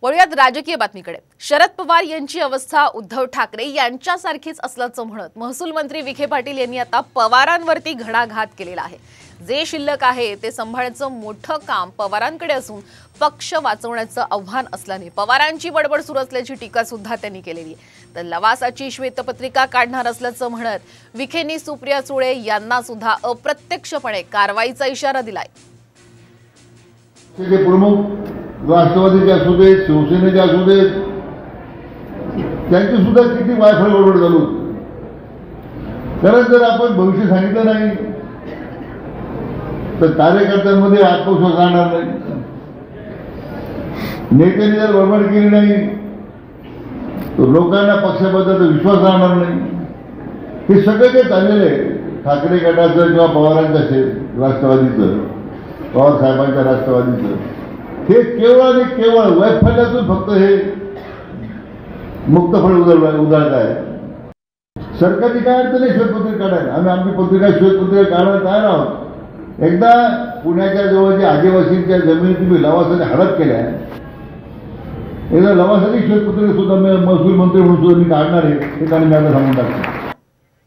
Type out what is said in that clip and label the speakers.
Speaker 1: वळूयात राजकीय बातमीकडे। शरद पवार यांची अवस्था उद्धव ठाकरे यांच्यासारखीच असल्याचं म्हणत महसूल मंत्री विखे पाटील यांनी आता पवारांवरती घणाघात केलेला आहे। जे शिल्लक आहे ते सांभाळण्याचं मोठं काम पवारांकडे असून पक्ष वाचवण्याचं आव्हान असल्याने पवारांची बडबड सुरू असल्याची टीका सुद्धा त्यांनी केलेली आहे। तर लवासाची श्वेतपत्रिका काढणार असल्याचं म्हणत विखेंनी सुप्रिया सुळे यांना सुद्धा अप्रत्यक्षपणे कारवाईचा इशारा दिलाय।
Speaker 2: राष्ट्रवादीचे असू देत, शिवसेनेचे असू देत, त्यांची सुद्धा किती वायफाय बरोबर चालू। कारण जर आपण भविष्य सांगितलं नाही तर कार्यकर्त्यांमध्ये आत्मविश्वास राहणार नाही, नेत्यांनी जर बडबड केली नाही तर लोकांना पक्षाबद्दल विश्वास राहणार नाही। हे सगळं जे चाललेलं आहे ठाकरे गटाचं किंवा पवारांचं असेल, राष्ट्रवादीचं, पवार साहेबांच्या राष्ट्रवादीचं, हे केवळ आणि केवळ वैफल्यातून फक्त हे मुक्तफळ उधळत आहे। सरकारची काय अडचण आहे श्वेतपत्रिका काढायला? आम्ही आमची पत्रिका श्वेतपत्रिका काढायला तयार आहोत। एकदा पुण्याच्या जवळच्या आदिवासींच्या जमिनी तुम्ही लवासाने हडप केल्या, एकदा लवासाची श्वेतपत्रिका सुद्धा महसूल मंत्री म्हणून सुद्धा मी काढणार आहे, हे कारण मी आता सांगून टाकतो।